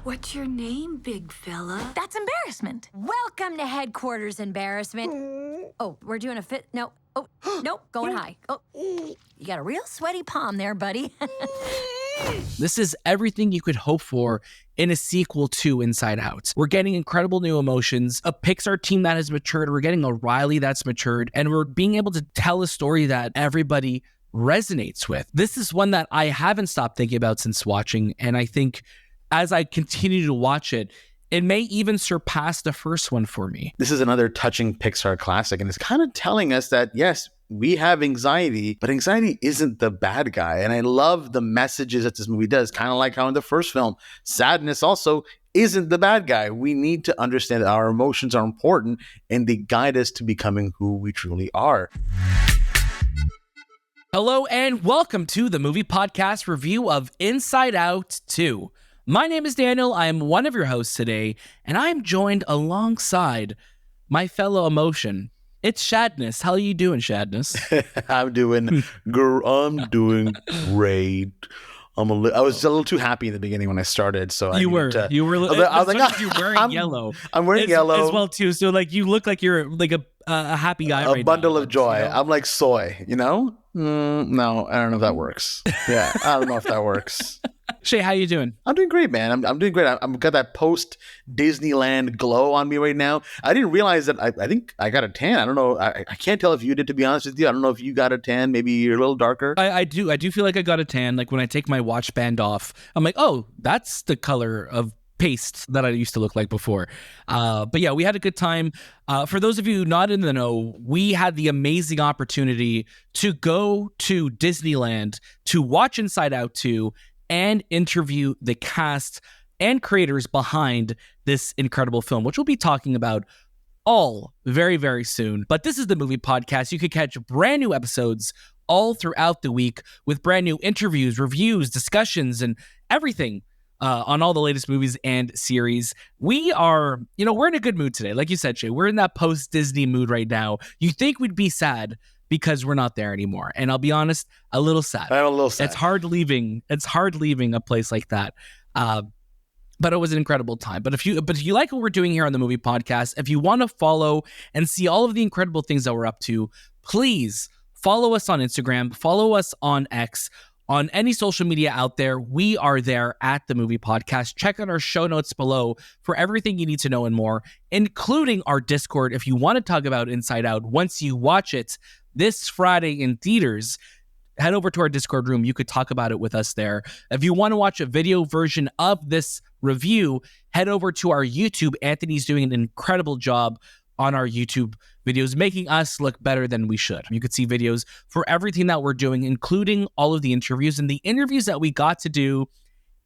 What's your name, big fella? That's Embarrassment. Welcome to headquarters, Embarrassment. Oh, we're doing a fit. No. Oh, nope. Going high. Oh, you got a real sweaty palm there, buddy. This is everything you could hope for in a sequel to Inside Out. We're getting incredible new emotions, a Pixar team that has matured, we're getting a Riley that's matured, and we're being able to tell a story that everybody resonates with. This is one that I haven't stopped thinking about since watching, and I think as I continue to watch it, it may even surpass the first one for me. This is another touching Pixar classic, and it's kind of telling us that, yes, we have anxiety, but anxiety isn't the bad guy. And I love the messages that this movie does, kind of like how in the first film, sadness also isn't the bad guy. We need to understand that our emotions are important and they guide us to becoming who we truly are. Hello and welcome to the movie podcast review of Inside Out 2. My name is Daniel. I am one of your hosts today, and I am joined alongside my fellow emotion. It's Shadness. How are you doing, Shadness? I'm doing great. I was a little too happy in the beginning when I started, so I was like, you're wearing yellow. I'm wearing yellow as well too. So like, you look like you're like a happy guy. A bundle of joy. You know? I'm like soy. You know? No, I don't know if that works. Yeah, I don't know if that works. Shay, how you doing? I'm doing great, man. I'm doing great. I've got that post Disneyland glow on me right now. I didn't realize that I think I got a tan. I don't know. I can't tell if you did, to be honest with you. I don't know if you got a tan. Maybe you're a little darker. I do feel like I got a tan. Like when I take my watch band off, I'm like, oh, that's the color of paste that I used to look like before. But yeah, we had a good time. For those of you not in the know, we had the amazing opportunity to go to Disneyland to watch Inside Out 2 and interview the cast and creators behind this incredible film, which we'll be talking about all very, very soon. But this is the movie podcast. You could catch brand new episodes all throughout the week with brand new interviews, reviews, discussions, and everything on all the latest movies and series. We are, we're in a good mood today. Like you said, Shay, we're in that post-Disney mood right now. You think we'd be sad because we're not there anymore. And I'll be honest, a little sad. I'm a little sad. It's hard leaving a place like that. But it was an incredible time. But if you like what we're doing here on the movie podcast, if you want to follow and see all of the incredible things that we're up to, please follow us on Instagram, follow us on X, on any social media out there. We are there at the movie podcast. Check out our show notes below for everything you need to know and more, including our Discord. If you want to talk about Inside Out once you watch it this Friday in theaters, head over to our Discord room. You could talk about it with us there. If you want to watch a video version of this review, head over to our YouTube. Anthony's doing an incredible job on our YouTube videos, making us look better than we should. You could see videos for everything that we're doing, including all of the interviews and the interviews that we got to do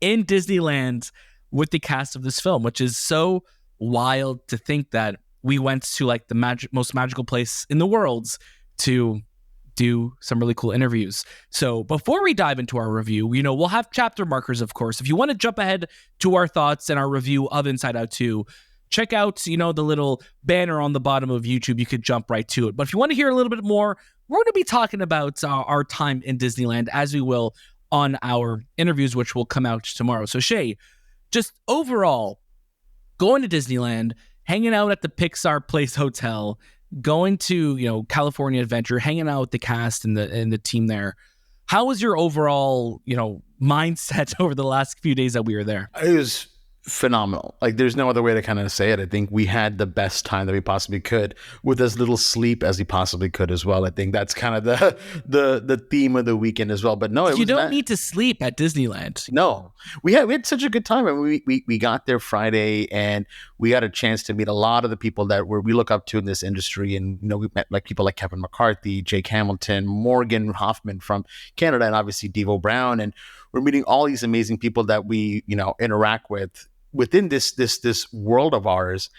in Disneyland with the cast of this film, which is so wild to think that we went to like the most magical place in the world to do some really cool interviews. So before we dive into our review, we'll have chapter markers, of course. If you want to jump ahead to our thoughts and our review of Inside Out 2, check out, the little banner on the bottom of YouTube. You could jump right to it. But if you want to hear a little bit more, we're going to be talking about our time in Disneyland, as we will on our interviews, which will come out tomorrow. So Shay, just overall, going to Disneyland, hanging out at the Pixar Place Hotel, going to, California Adventure, hanging out with the cast and the team there. How was your overall, mindset over the last few days that we were there? It was phenomenal. Like, there's no other way to kind of say it. I think we had the best time that we possibly could, with as little sleep as we possibly could as well. I think that's kind of the theme of the weekend as well. But no, you don't need to sleep at Disneyland. No, we had such a good time. I mean, we got there Friday, and we got a chance to meet a lot of the people that we look up to in this industry. And we met like people like Kevin McCarthy, Jake Hamilton, Morgan Hoffman from Canada, and obviously Devo Brown. And we're meeting all these amazing people that we interact with within this world of ours.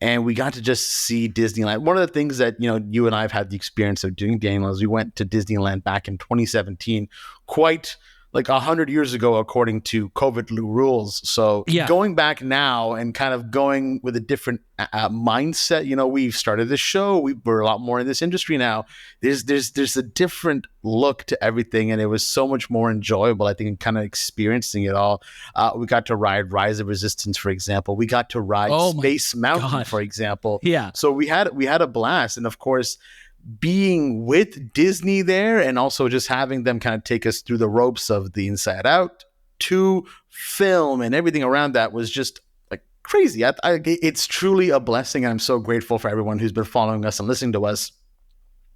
And we got to just see Disneyland. One of the things that, you and I have had the experience of doing, Daniel, is we went to Disneyland back in 2017, quite like 100 years ago, according to COVID rules. So going back now and kind of going with a different mindset, you know, we've started this show. We're a lot more in this industry now. There's a different look to everything. And it was so much more enjoyable, I think, kind of experiencing it all. We got to ride Rise of Resistance, for example. We got to ride Space Mountain, for example. Yeah. So we had a blast. And of course, being with Disney there and also just having them kind of take us through the ropes of the Inside Out 2 film and everything around that was just like crazy. It's truly a blessing. And I'm so grateful for everyone who's been following us and listening to us,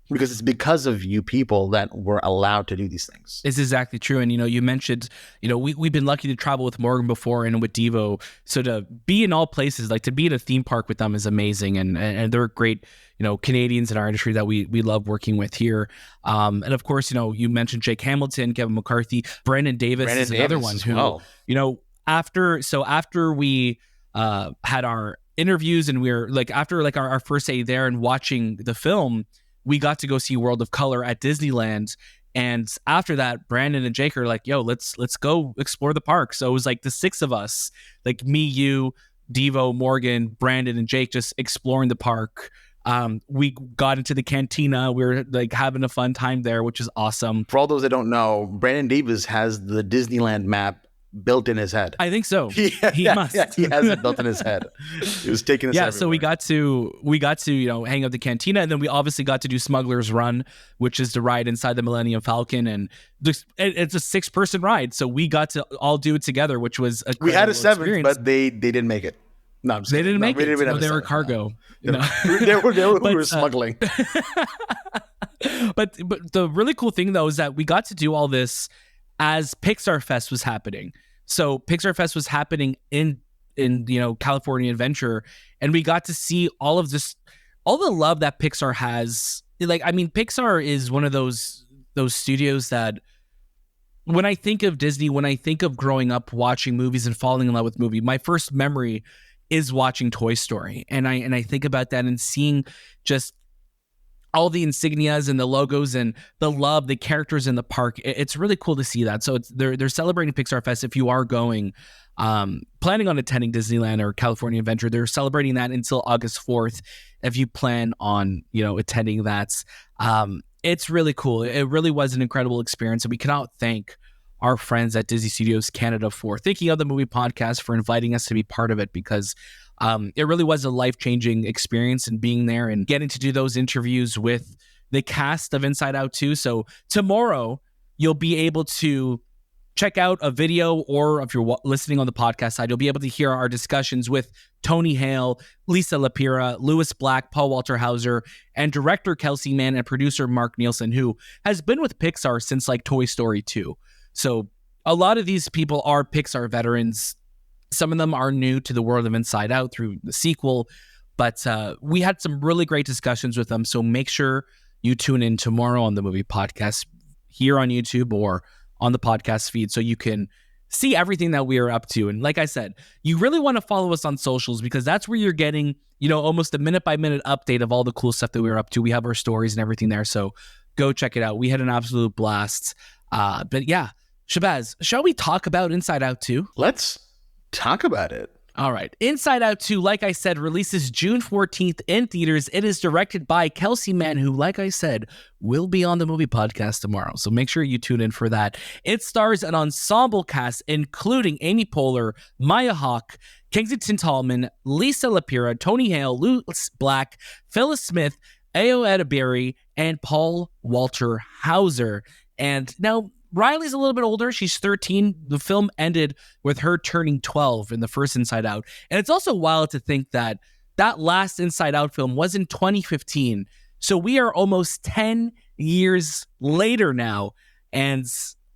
because it's because of you people that we're allowed to do these things. It's exactly true. And, you know, you mentioned, you know, we've been lucky to travel with Morgan before and with Devo. So to be in all places, like to be in a theme park with them is amazing. And they're great, you know, Canadians in our industry that we love working with here. And of course, you know, you mentioned Jake Hamilton, Kevin McCarthy, Brandon Davis is another one who, you know, after we had our interviews and we were like, after like our first day there and watching the film, we got to go see World of Color at Disneyland. And after that, Brandon and Jake are like, yo, let's go explore the park. So it was like the 6 of us, like me, you, Devo, Morgan, Brandon, and Jake, just exploring the park. We got into the cantina. We were like having a fun time there, which is awesome. For all those that don't know, Brandon Davis has the Disneyland map built in his head. I think so. He must. Yeah, he has it built in his head. It was taking us everywhere. So we got to, you know, hang out the cantina, and then we obviously got to do Smuggler's Run, which is the ride inside the Millennium Falcon, and it's a 6-person ride, so we got to all do it together, which was a we had a 7th, experience. But they didn't make it. No, I'm just they kidding. didn't make it. No, They were cargo. No. They were we were smuggling. But the really cool thing though is that we got to do all this as Pixar Fest was happening. So Pixar Fest was happening in you know, California Adventure, and we got to see all of this, all the love that Pixar has. Like, I mean, Pixar is one of those studios that, when I think of Disney, when I think of growing up watching movies and falling in love with movie, my first memory is watching Toy Story, and I think about that and seeing just all the insignias and the logos and the love, the characters in the park. It's really cool to see that. So they're celebrating Pixar Fest. If you are going, planning on attending Disneyland or California Adventure, they're celebrating that until August 4th. If you plan on, you know, attending that, it's really cool. It really was an incredible experience, and we cannot thank our friends at Disney Studios Canada for thinking of the movie podcast, for inviting us to be part of it, because it really was a life-changing experience, and being there and getting to do those interviews with the cast of Inside Out 2. So tomorrow you'll be able to check out a video, or if you're listening on the podcast side, you'll be able to hear our discussions with Tony Hale, Liza Lapira, Lewis Black, Paul Walter Hauser, and director Kelsey Mann and producer Mark Nielsen, who has been with Pixar since like Toy Story 2. So a lot of these people are Pixar veterans. Some of them are new to the world of Inside Out through the sequel, but we had some really great discussions with them. So make sure you tune in tomorrow on the movie podcast here on YouTube or on the podcast feed, so you can see everything that we are up to. And like I said, you really want to follow us on socials, because that's where you're getting, you know, almost a minute by minute update of all the cool stuff that we're up to. We have our stories and everything there. So go check it out. We had an absolute blast. But yeah, Shahbaz, shall we talk about Inside Out 2? Let's talk about it. All right. Inside Out 2, like I said, releases June 14th in theaters. It is directed by Kelsey Mann, who, like I said, will be on the movie podcast tomorrow. So make sure you tune in for that. It stars an ensemble cast, including Amy Poehler, Maya Hawke, Kensington Tallman, Liza Lapira, Tony Hale, Lewis Black, Phyllis Smith, Ayo Edebiri, and Paul Walter Hauser. And now, Riley's a little bit older. She's 13. The film ended with her turning 12 in the first Inside Out. And it's also wild to think that that last Inside Out film was in 2015. So we are almost 10 years later now. And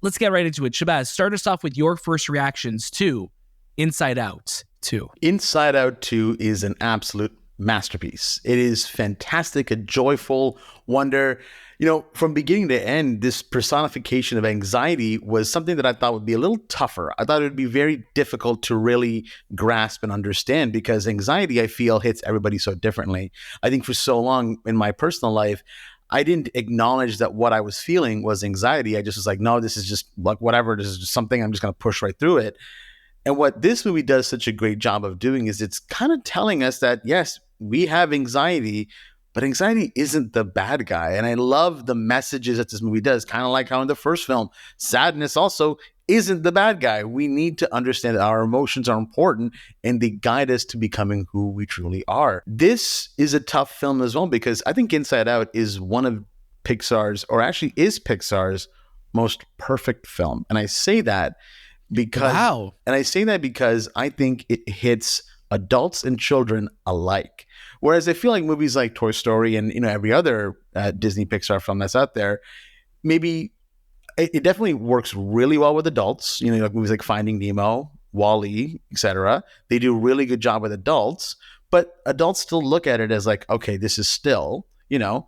let's get right into it. Shahbaz, start us off with your first reactions to Inside Out 2. Inside Out 2 is an absolute masterpiece. It is fantastic, a joyful wonder. You know, from beginning to end, this personification of anxiety was something that I thought would be a little tougher. I thought it would be very difficult to really grasp and understand, because anxiety, I feel, hits everybody so differently. I think for so long in my personal life, I didn't acknowledge that what I was feeling was anxiety. I just was like, no, this is just like whatever. This is just something I'm just going to push right through it. And what this movie does such a great job of doing is it's kind of telling us that, yes, we have anxiety, but anxiety isn't the bad guy. And I love the messages that this movie does, kind of like how in the first film, sadness also isn't the bad guy. We need to understand that our emotions are important and they guide us to becoming who we truly are. This is a tough film as well, because I think Inside Out is one of Pixar's, or actually is Pixar's, most perfect film. And I say that because, Wow. and I say that because I think it hits adults and children alike. Whereas I feel like movies like Toy Story and, you know, every other Disney Pixar film that's out there, maybe it definitely works really well with adults. You know, like movies like Finding Nemo, WALL-E, etc. They do a really good job with adults, but adults still look at it as like, okay, this is still, you know,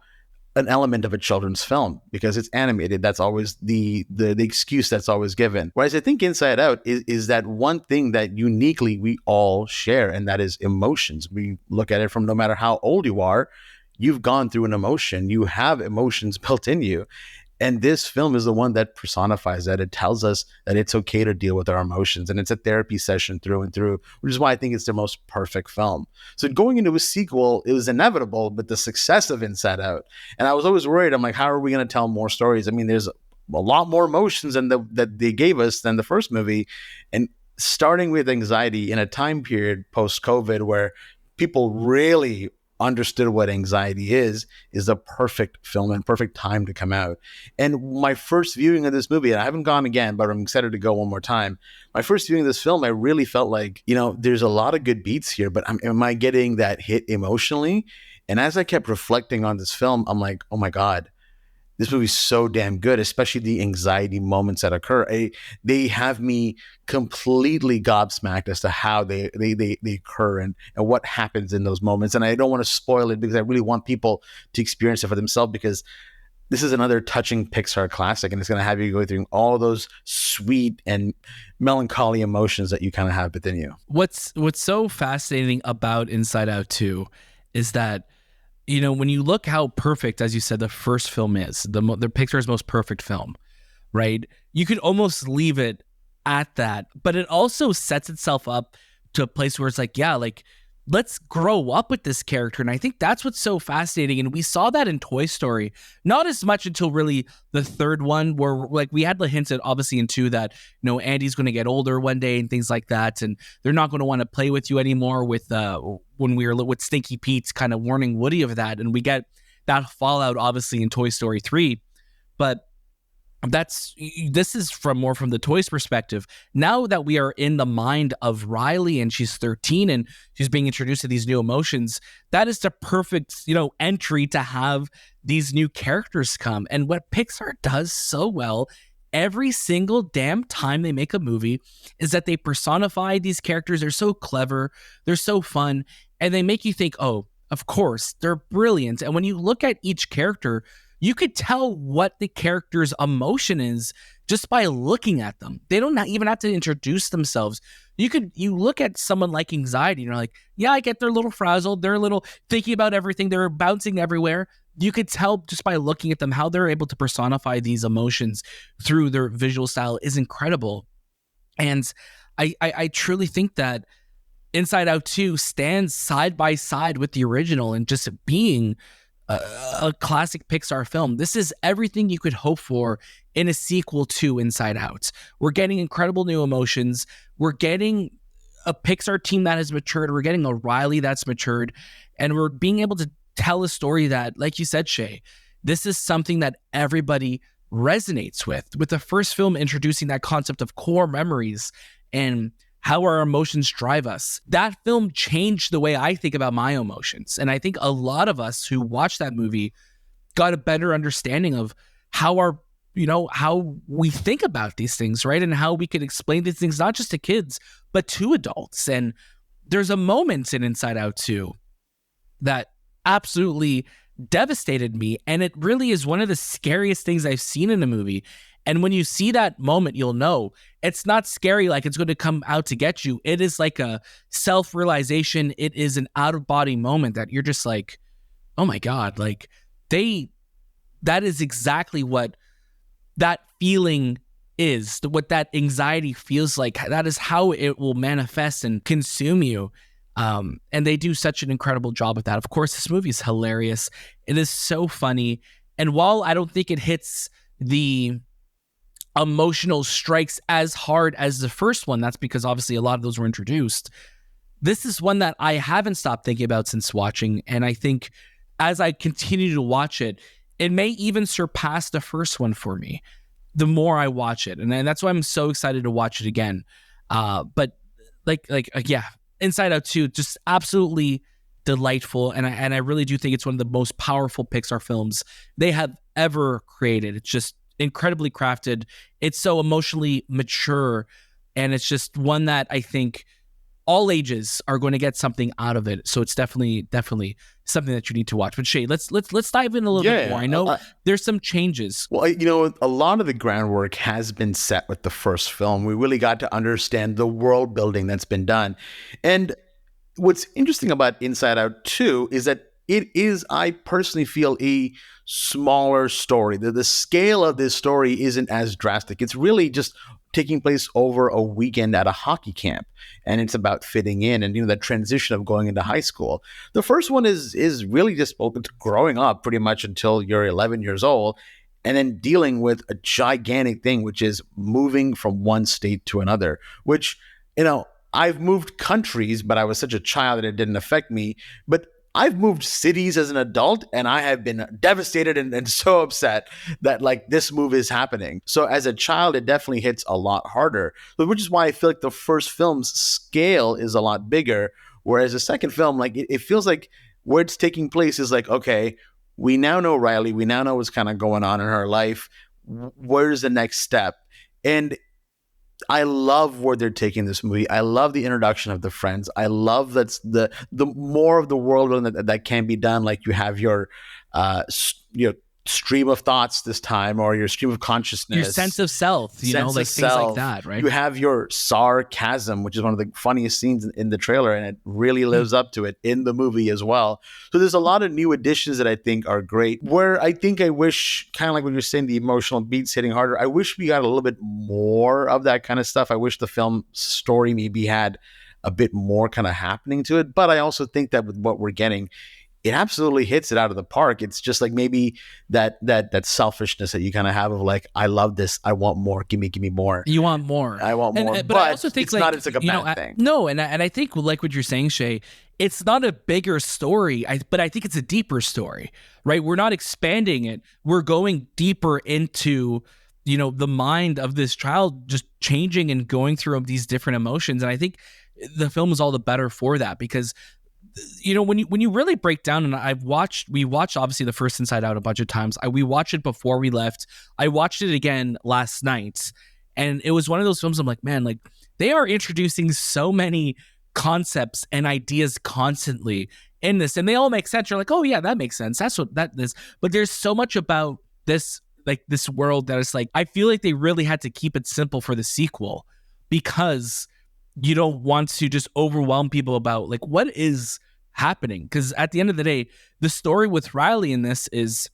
an element of a children's film because it's animated. That's always the excuse that's always given. Whereas I think Inside Out is that one thing that uniquely we all share, and that is emotions. We look at it from no matter how old you are, you've gone through an emotion. You have emotions built in you. And this film is the one that personifies that. It tells us that it's okay to deal with our emotions. And it's a therapy session through and through, which is why I think it's the most perfect film. So going into a sequel, it was inevitable, but the success of Inside Out. And I was always worried. I'm like, how are we going to tell more stories? I mean, there's a lot more emotions that they gave us than the first movie. And starting with anxiety in a time period post-COVID where people really understood what anxiety is the perfect film and perfect time to come out. And my first viewing of this movie, and I haven't gone again, but I'm excited to go one more time. My first viewing of this film, I really felt like, you know, there's a lot of good beats here, but am I getting that hit emotionally? And as I kept reflecting on this film, I'm like, oh my God, this movie's so damn good, especially the anxiety moments that occur. They have me completely gobsmacked as to how they occur and what happens in those moments. And I don't want to spoil it because I really want people to experience it for themselves, because this is another touching Pixar classic, and it's going to have you go through all those sweet and melancholy emotions that you kind of have within you. What's so fascinating about Inside Out 2 is that, you know, when you look how perfect, as you said, the first film is, the Pixar's most perfect film, right? You could almost leave it at that, but it also sets itself up to a place where it's like, yeah, like, let's grow up with this character. And I think that's what's so fascinating. And we saw that in Toy Story, not as much until really the third one, where like we had the hints at obviously in 2 that, you know, Andy's going to get older one day and things like that. And they're not going to want to play with you anymore with, when we were with Stinky Pete's kind of warning Woody of that. And we get that fallout obviously in Toy Story 3, but this is from the toys perspective. Now that we are in the mind of Riley and she's 13 and she's being introduced to these new emotions, that is the perfect, you know, entry to have these new characters come. And what Pixar does so well every single damn time they make a movie is that they personify these characters. They're so clever, they're so fun, and they make you think, oh, of course, they're brilliant. And when you look at each character, you could tell what the character's emotion is just by looking at them. They don't even have to introduce themselves. You look at someone like anxiety, and you're like, yeah, I get they're a little frazzled. They're a little thinking about everything. They're bouncing everywhere. You could tell just by looking at them how they're able to personify these emotions through their visual style is incredible. And I truly think that Inside Out 2 stands side by side with the original and just being a classic Pixar film. This is everything you could hope for in a sequel to Inside Out. We're getting incredible new emotions. We're getting a Pixar team that has matured. We're getting a Riley that's matured. And we're being able to tell a story that, like you said, Shay, this is something that everybody resonates with the first film introducing that concept of core memories and how our emotions drive us. That film changed the way I think about my emotions. And I think a lot of us who watched that movie got a better understanding of how we think about these things, right? And how we can explain these things, not just to kids, but to adults. And there's a moment in Inside Out 2 that absolutely devastated me. And it really is one of the scariest things I've seen in a movie. And when you see that moment, you'll know it's not scary like it's going to come out to get you. It is like a self-realization. It is an out-of-body moment that you're just like, oh my God, like they that is exactly what that feeling is, what that anxiety feels like. That is how it will manifest and consume you. And they do such an incredible job with that. Of course, this movie is hilarious. It is so funny. And while I don't think it hits the emotional strikes as hard as the first one, that's because obviously a lot of those were introduced. This is one that I haven't stopped thinking about since watching. And I think as I continue to watch it, it may even surpass the first one for me the more I watch it. And that's why I'm so excited to watch it again. But yeah, Inside Out 2, just absolutely delightful. And I really do think it's one of the most powerful Pixar films they have ever created. It's just incredibly crafted. It's so emotionally mature. And it's just one that I think all ages are going to get something out of it. So it's definitely something that you need to watch. But Shay, let's dive in a little bit more. I know there's some changes. Well, a lot of the groundwork has been set with the first film. We really got to understand the world building that's been done. And what's interesting about Inside Out 2 is that it is, I personally feel, a smaller story. The scale of this story isn't as drastic. It's really just taking place over a weekend at a hockey camp, and it's about fitting in and that transition of going into high school. The first one is really just growing up pretty much until you're 11 years old, and then dealing with a gigantic thing, which is moving from one state to another, which I've moved countries, but I was such a child that it didn't affect me. But I've moved cities as an adult, and I have been devastated and so upset that this move is happening. So as a child, it definitely hits a lot harder, which is why I feel like the first film's scale is a lot bigger, whereas the second film, it feels like where it's taking place is okay, we now know Riley, we now know what's kind of going on in her life. Where's the next step? And I love where they're taking this movie. I love the introduction of the friends. I love that's the more of the world that can be done. Like you have your stream of thoughts this time, or your stream of consciousness, your sense of self, things like that, right? You have your sarcasm, which is one of the funniest scenes in the trailer, and it really lives up to it in the movie as well. So there's a lot of new additions that I think are great, where I think I wish, kind of like when you're saying the emotional beats hitting harder, I wish we got a little bit more of that kind of stuff. I wish the film story maybe had a bit more kind of happening to it, but I also think that with what we're getting, it absolutely hits it out of the park. It's just maybe that selfishness that you kind of have of I love this, I want more, give me more. You want more. I want more. But I also think it's not a bad thing. No, and I think like what you're saying, Shay, it's not a bigger story, but I think it's a deeper story, right? We're not expanding it. We're going deeper into the mind of this child, just changing and going through these different emotions. And I think the film is all the better for that, because when you really break down, and we watched obviously the first Inside Out a bunch of times. We watched it before we left. I watched it again last night, and it was one of those films I'm like, man, they are introducing so many concepts and ideas constantly in this, and they all make sense. You're like, oh yeah, that makes sense. That's what that is. But there's so much about this, this world that is I feel like they really had to keep it simple for the sequel, because you don't want to just overwhelm people about what is happening. Because at the end of the day, the story with Riley in this is,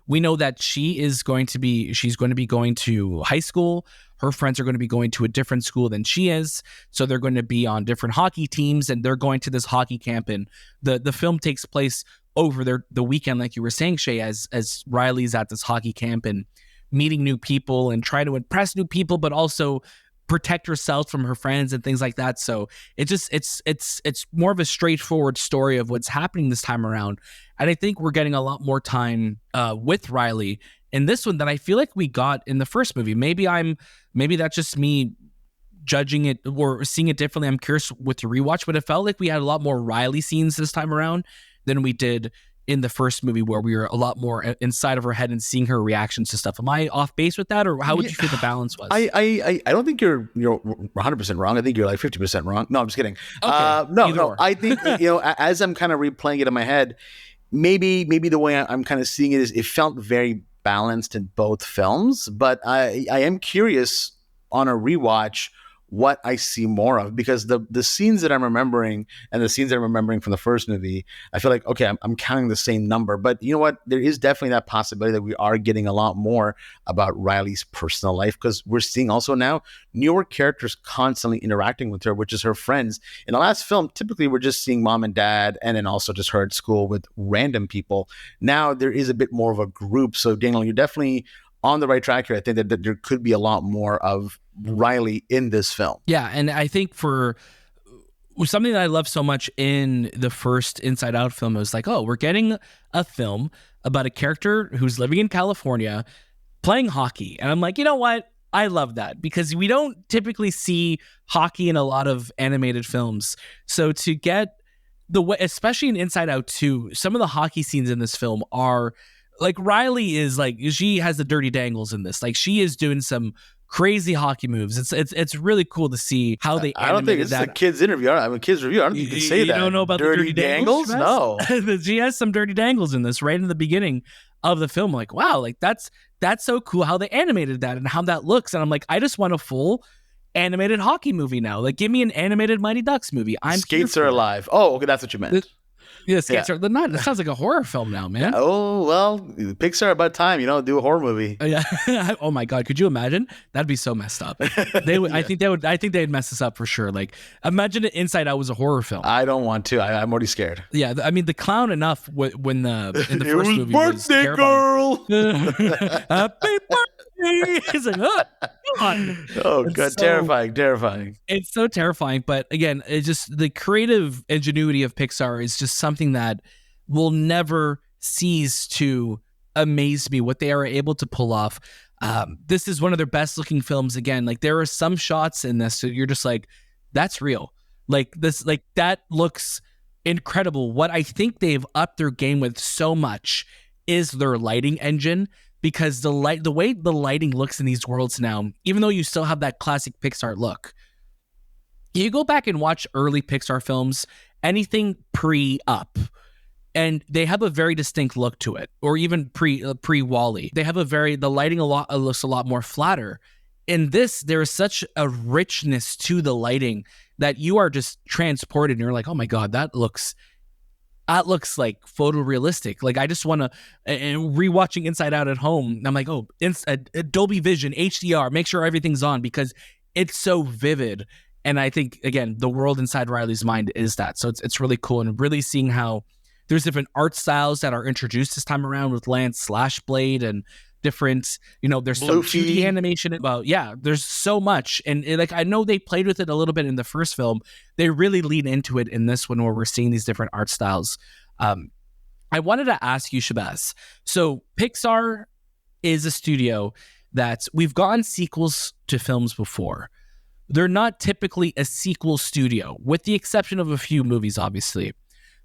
we know that she's going to be going to high school. Her friends are going to be going to a different school than she is. So they're going to be on different hockey teams, and they're going to this hockey camp. And the film takes place over the weekend, like you were saying, Shay, as Riley's at this hockey camp and meeting new people and trying to impress new people, but also protect herself from her friends and things like that. So it's more of a straightforward story of what's happening this time around. And I think we're getting a lot more time with Riley in this one than I feel like we got in the first movie. Maybe that's just me judging it or seeing it differently. I'm curious with the rewatch, but it felt like we had a lot more Riley scenes this time around than we did in the first movie, where we were a lot more inside of her head and seeing her reactions to stuff. Am I off base with that, or how would you feel the balance was? I don't think you're 100% wrong. I think you're 50% wrong. No, I'm just kidding. Okay. No. I think as I'm kind of replaying it in my head, maybe the way I'm kind of seeing it is it felt very balanced in both films. But I am curious on a rewatch what I see more of, because the scenes that I'm remembering and the scenes that I'm remembering from the first movie, I feel like, okay, I'm counting the same number. But you know what? There is definitely that possibility that we are getting a lot more about Riley's personal life, because we're seeing also now newer characters constantly interacting with her, which is her friends. In the last film, typically we're just seeing mom and dad, and then also just her at school with random people. Now there is a bit more of a group. So Daniel, you're definitely on the right track here. I think that there could be a lot more of Riley in this film. Yeah, and I think for something that I love so much in the first Inside Out film was like, oh, we're getting a film about a character who's living in California playing hockey. And I'm like, you know what? I love that, because we don't typically see hockey in a lot of animated films. So to get the way, especially in Inside Out 2, some of the hockey scenes in this film are like, Riley is like, she has the dirty dangles in this. Like, she is doing some crazy hockey moves. It's really cool to see how they. I don't think this is a kid's interview. I mean, kids review. I don't think you can say that. You don't know about dirty the dirty dangles? No. She has some dirty dangles in this right in the beginning of the film. Like, wow, like that's so cool how they animated that and how that looks. And I'm like, I just want a full animated hockey movie now. Like, give me an animated Mighty Ducks movie. Skates are alive. Oh, okay, that's what you meant. Yeah, Skates are not. That sounds like a horror film now, man. Oh, well, Pixar, about time, do a horror movie. Yeah. Oh my God, could you imagine? That'd be so messed up. They would. I think they'd mess this up for sure. Like, imagine it Inside Out was a horror film. I don't want to. I'm already scared. Yeah, I mean, the clown enough when the in the it first was movie birthday was girl. Happy birthday. He's like, oh God. Oh God, terrifying. It's so terrifying, but again, it's just the creative ingenuity of Pixar is just something that will never cease to amaze me, what they are able to pull off. This is one of their best looking films. Again, like, there are some shots in this that you're just like, that's real. Like, this, like, that looks incredible. What I think they've upped their game with so much is their lighting engine, because the way the lighting looks in these worlds now, even though you still have that classic Pixar look, you go back and watch early Pixar films, anything pre-Up, and they have a very distinct look to it, or even pre-Wall-E. They have the lighting looks a lot more flatter. In this, there is such a richness to the lighting that you are just transported, and you're like, oh my God, that looks like photorealistic. Like, I just want to, and rewatching Inside Out at home, I'm like, oh, Dolby Vision, HDR, make sure everything's on, because it's so vivid. And I think, again, the world inside Riley's mind is that. So it's really cool, and really seeing how there's different art styles that are introduced this time around with Lance Slashblade and different, there's some 2D animation about, there's so much. And like, I know they played with it a little bit in the first film. They really lean into it in this one, where we're seeing these different art styles. I wanted to ask you, Shahbaz. So Pixar is a studio that we've gotten sequels to films before. They're not typically a sequel studio, with the exception of a few movies, obviously.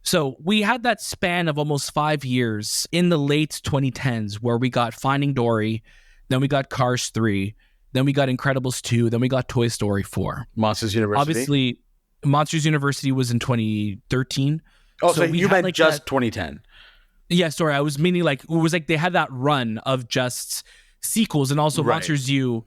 So we had that span of almost 5 years in the late 2010s where we got Finding Dory, then we got Cars 3, then we got Incredibles 2, then we got Toy Story 4. Monsters University. Obviously, Monsters University was in 2013. Oh, so you meant like just 2010. Yeah, sorry. I was meaning like, it was like they had that run of just sequels, and also Right. Monsters U,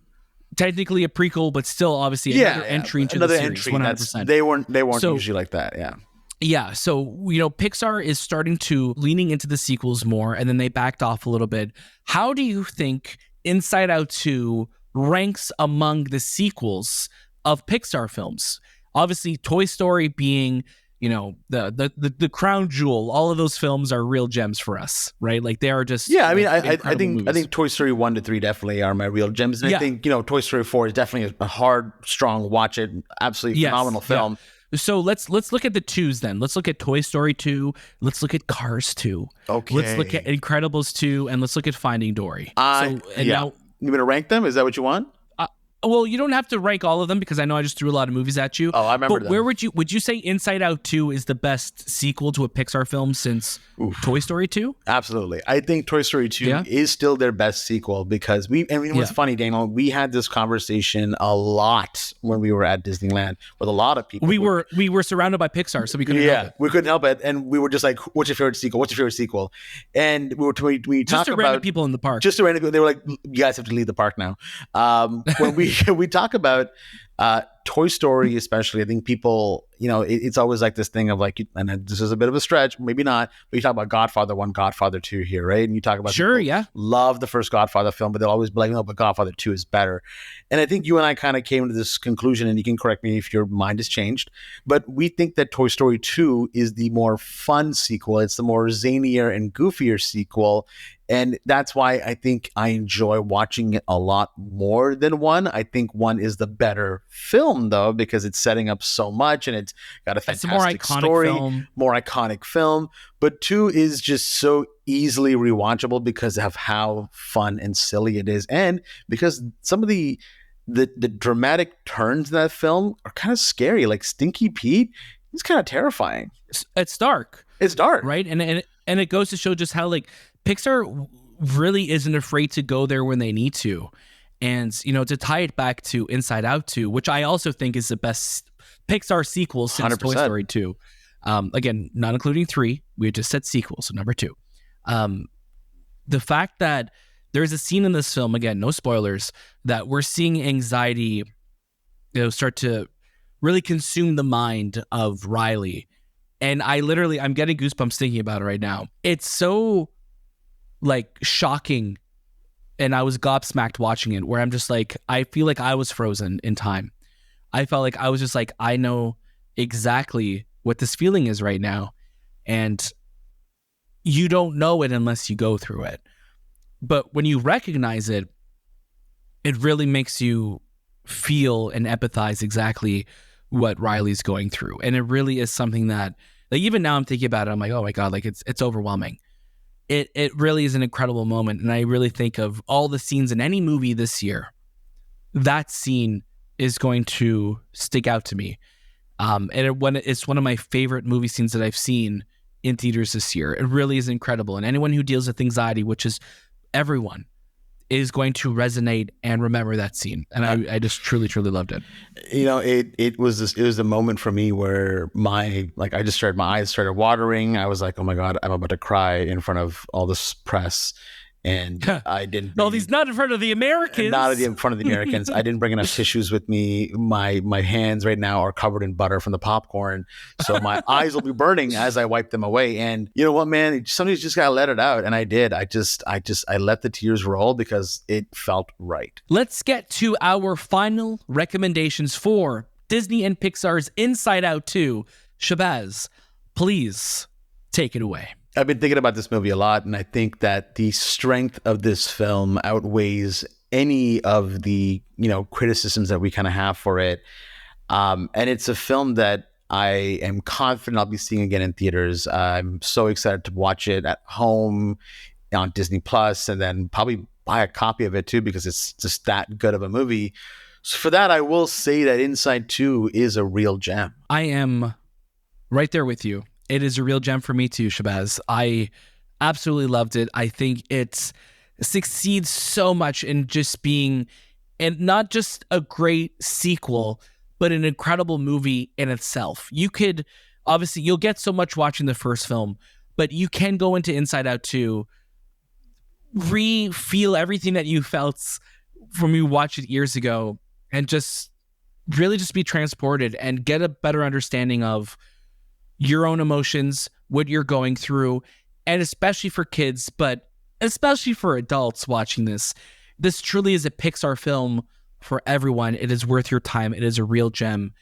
technically a prequel, but still obviously another entry into the series, 100%. They weren't usually like that, yeah. Yeah, so, Pixar is starting to leaning into the sequels more, and then they backed off a little bit. How do you think Inside Out 2 ranks among the sequels of Pixar films? Obviously, Toy Story being, the crown jewel. All of those films are real gems for us, right? Like, they are just I think Toy Story 1 to 3 definitely are my real gems, and I think Toy Story 4 is definitely a hard, strong watch it, absolutely phenomenal film. Yeah. So let's look at the twos then. Let's look at Toy Story 2. Let's look at Cars 2. Okay. Let's look at Incredibles 2, and let's look at Finding Dory. Now, you going to rank them? Is that what you want? Well, you don't have to rank all of them, because I know I just threw a lot of movies at you. Oh, I remember But them. where would you say Inside Out 2 is the best sequel to a Pixar film since Toy Story 2? Absolutely. I think Toy Story 2 is still their best sequel, because what's funny, Daniel, we had this conversation a lot when we were at Disneyland with a lot of people. We were surrounded by Pixar, so we couldn't help it. We couldn't help it. And we were just like, what's your favorite sequel? What's your favorite sequel? And we just talk to about random people in the park. Just to random, they were like, you guys have to leave the park now. When we talk about Toy Story, especially, I think people, it's always like this thing of like, and this is a bit of a stretch, maybe not, but you talk about Godfather 1, Godfather 2 here, right? And you talk about Sure, people yeah. love the first Godfather film, but they'll always be like, no, but Godfather 2 is better. And I think you and I kind of came to this conclusion, and you can correct me if your mind has changed, but we think that Toy Story 2 is the more fun sequel. It's the more zanier and goofier sequel. And that's why I think I enjoy watching it a lot more than 1. I think 1 is the better film, though, because it's setting up so much and it's got a fantastic more iconic story, film. more iconic film. But 2 is just so easily rewatchable because of how fun and silly it is, and because some of the dramatic turns in that film are kind of scary. Like Stinky Pete, he's kind of terrifying. It's dark. It's dark, right? And it goes to show just how like Pixar really isn't afraid to go there when they need to. And, to tie it back to Inside Out 2, which I also think is the best Pixar sequel since 100%. Toy Story 2. Again, not including 3. We just said sequel, so number 2. The fact that there's a scene in this film, again, no spoilers, that we're seeing anxiety, start to really consume the mind of Riley. And I'm getting goosebumps thinking about it right now. It's so like shocking, and I was gobsmacked watching it, where I'm just like, I feel like I was frozen in time. I felt like I was just like, I know exactly what this feeling is right now, and you don't know it unless you go through it. But when you recognize it, it really makes you feel and empathize exactly what Riley's going through. And it really is something that, like, even now I'm thinking about it, I'm like, oh my God, like it's overwhelming. It really is an incredible moment. And I really think of all the scenes in any movie this year, that scene is going to stick out to me. It's one of my favorite movie scenes that I've seen in theaters this year. It really is incredible. And anyone who deals with anxiety, which is everyone, is going to resonate and remember that scene. And I just truly, truly loved it. It was a moment for me where my eyes started watering. I was like, oh my God, I'm about to cry in front of all this press. And I didn't. No, he's not in front of the Americans. Not in front of the Americans. I didn't bring enough tissues with me. My hands right now are covered in butter from the popcorn, so my eyes will be burning as I wipe them away. And you know what, man? Somebody's just gotta let it out, and I did. I let the tears roll because it felt right. Let's get to our final recommendations for Disney and Pixar's Inside Out 2. Shahbaz, please take it away. I've been thinking about this movie a lot, and I think that the strength of this film outweighs any of the, criticisms that we kind of have for it. And it's a film that I am confident I'll be seeing again in theaters. I'm so excited to watch it at home on Disney Plus, and then probably buy a copy of it too, because it's just that good of a movie. So for that, I will say that Inside 2 is a real gem. I am right there with you. It is a real gem for me too, Shahbaz. I absolutely loved it. I think it succeeds so much in just being, and not just a great sequel, but an incredible movie in itself. You'll get so much watching the first film, but you can go into Inside Out 2, re-feel everything that you felt from you watched it years ago, and just really just be transported and get a better understanding of your own emotions, what you're going through, and especially for kids, but especially for adults watching this. This truly is a Pixar film for everyone. It is worth your time. It is a real gem.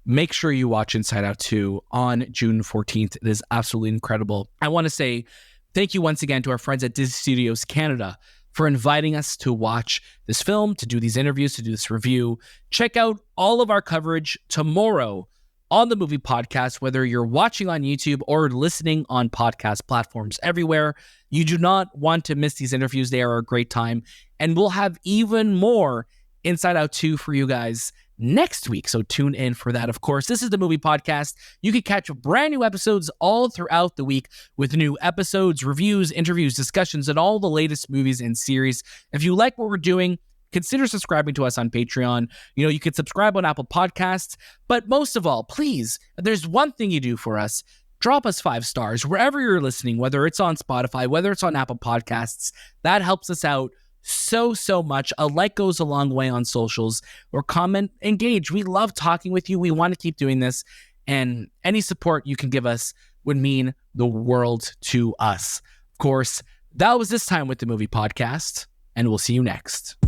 Make sure you watch Inside Out 2 on June 14th. It is absolutely incredible. I want to say thank you once again to our friends at Disney Studios Canada for inviting us to watch this film, to do these interviews, to do this review. Check out all of our coverage tomorrow on the Movie Podcast, whether you're watching on YouTube or listening on podcast platforms everywhere. You do not want to miss these interviews. They are a great time. And we'll have even more Inside Out 2 for you guys next week. So tune in for that. Of course, this is the Movie Podcast. You can catch brand new episodes all throughout the week with new episodes, reviews, interviews, discussions, and all the latest movies and series. If you like what we're doing, consider subscribing to us on Patreon. You can subscribe on Apple Podcasts, but most of all, please, there's one thing you do for us. Drop us 5 stars wherever you're listening, whether it's on Spotify, whether it's on Apple Podcasts. That helps us out so much. A like goes a long way on socials, or comment, engage. We love talking with you. We want to keep doing this, and any support you can give us would mean the world to us. Of course, that was this time with the movie podcast, and we'll see you next.